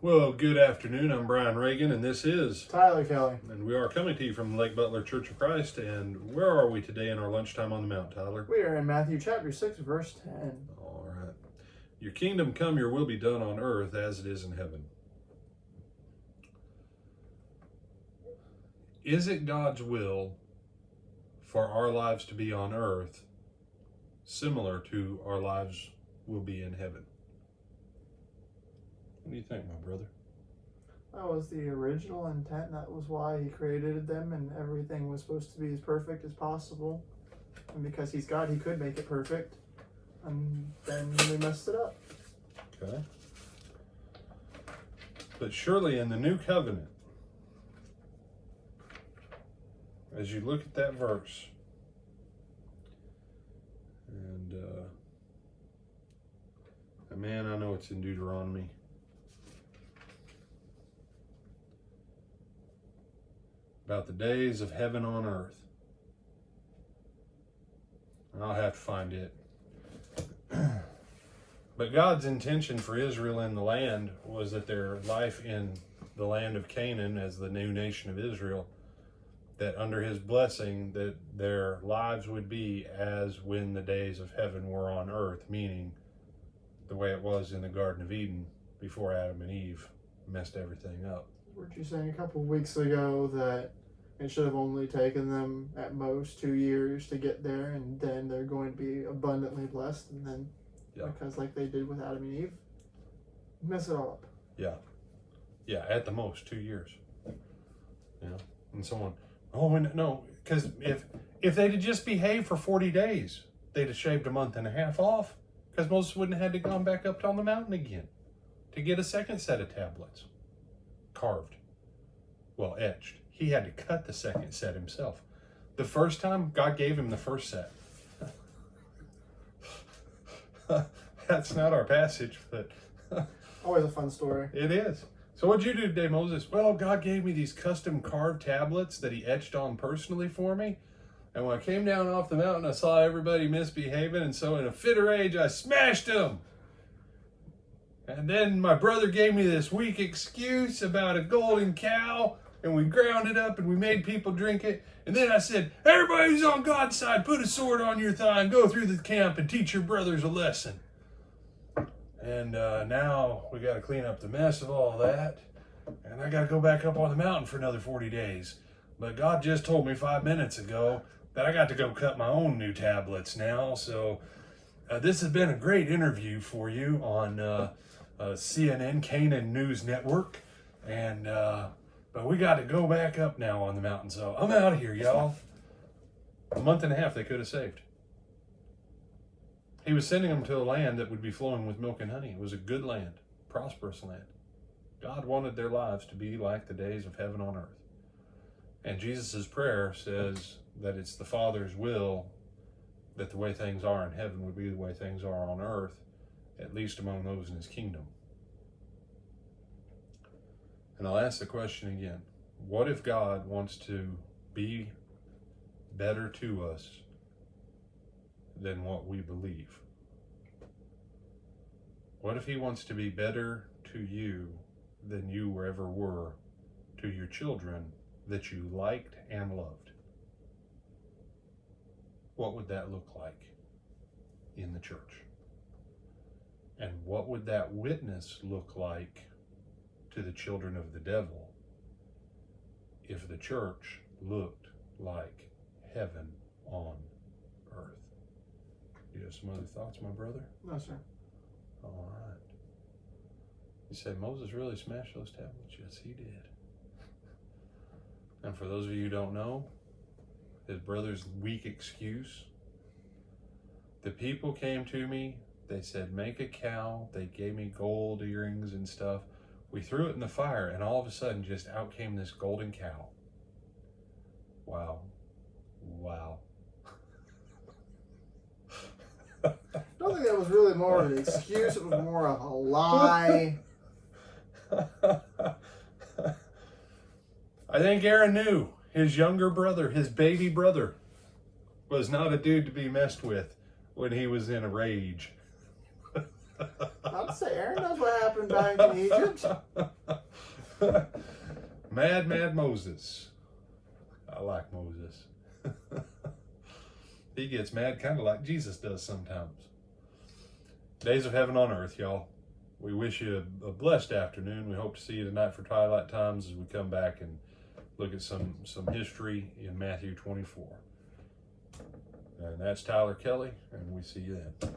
Well, good afternoon. I'm Brian Reagan, and this is Tyler Kelly. And we are coming to you from Lake Butler Church of Christ. And where are we today in our lunchtime on the Mount, Tyler? We are in Matthew chapter 6, verse 10. All right. Your kingdom come, your will be done on earth as it is in heaven. Is it God's will for our lives to be on earth similar to our lives will be in heaven? What do you think, my brother? That was the original intent. That was why he created them, and everything was supposed to be as perfect as possible. And because he's God, he could make it perfect. And then we messed it up. Okay. But surely in the new covenant, as you look at that verse, and man, I know it's in Deuteronomy. About the days of heaven on earth. I'll have to find it. But God's intention for Israel in the land was that their life in the land of Canaan as the new nation of Israel, that under his blessing, that their lives would be as when the days of heaven were on earth, meaning the way it was in the Garden of Eden before Adam and Eve messed everything up. Weren't you saying a couple of weeks ago that it should have only taken them at most 2 years to get there, and then they're going to be abundantly blessed, and then because like they did with Adam and Eve, mess it all up. Yeah, at the most 2 years. And so on. Oh, and no, because if they'd have just behaved for 40 days, they'd have shaved a month and a half off, because Moses wouldn't have had to gone back up on the mountain again to get a second set of tablets carved, well, etched. He had to cut the second set himself. The first time, God gave him the first set. That's not our passage, but always a fun story. It is. So what'd you do today, Moses? Well, God gave me these custom carved tablets that he etched on personally for me. And when I came down off the mountain, I saw everybody misbehaving. And so in a fit of rage, I smashed them. And then my brother gave me this weak excuse about a golden cow. And we ground it up and we made people drink it. And then I said, everybody who's on God's side, put a sword on your thigh and go through the camp and teach your brothers a lesson. And now we got to clean up the mess of all that. And I got to go back up on the mountain for another 40 days. But God just told me 5 minutes ago that I got to go cut my own new tablets now. So this has been a great interview for you on CNN Canaan News Network. And but we got to go back up now on the mountain. So I'm out of here, y'all. A month and a half they could have saved. He was sending them to a land that would be flowing with milk and honey. It was a good land, prosperous land. God wanted their lives to be like the days of heaven on earth. And Jesus' prayer says that it's the Father's will that the way things are in heaven would be the way things are on earth, at least among those in his kingdom. And I'll ask the question again. What if God wants to be better to us than what we believe? What if he wants to be better to you than you ever were to your children that you liked and loved? What would that look like in the church? And what would that witness look like to the children of the devil if the church looked like heaven on earth? You have some other thoughts, my brother? No, sir. All right. You said Moses really smashed those tablets? Yes, he did. And for those of you who don't know, his brother's weak excuse. The people came to me. They said, make a cow. They gave me gold earrings and stuff. We threw it in the fire, and all of a sudden, just out came this golden cow. Wow. I don't think that was really more of an excuse. It was more of a lie. I think Aaron knew his younger brother, his baby brother, was not a dude to be messed with when he was in a rage. I'd say Aaron knows what happened happened back in Egypt. Mad Moses. I like Moses. He gets mad kind of like Jesus does sometimes. Days of Heaven on Earth, y'all. We wish you a blessed afternoon. We hope to see you tonight for Twilight Times as we come back and look at some history in Matthew 24. And that's Tyler Kelly, and we see you then.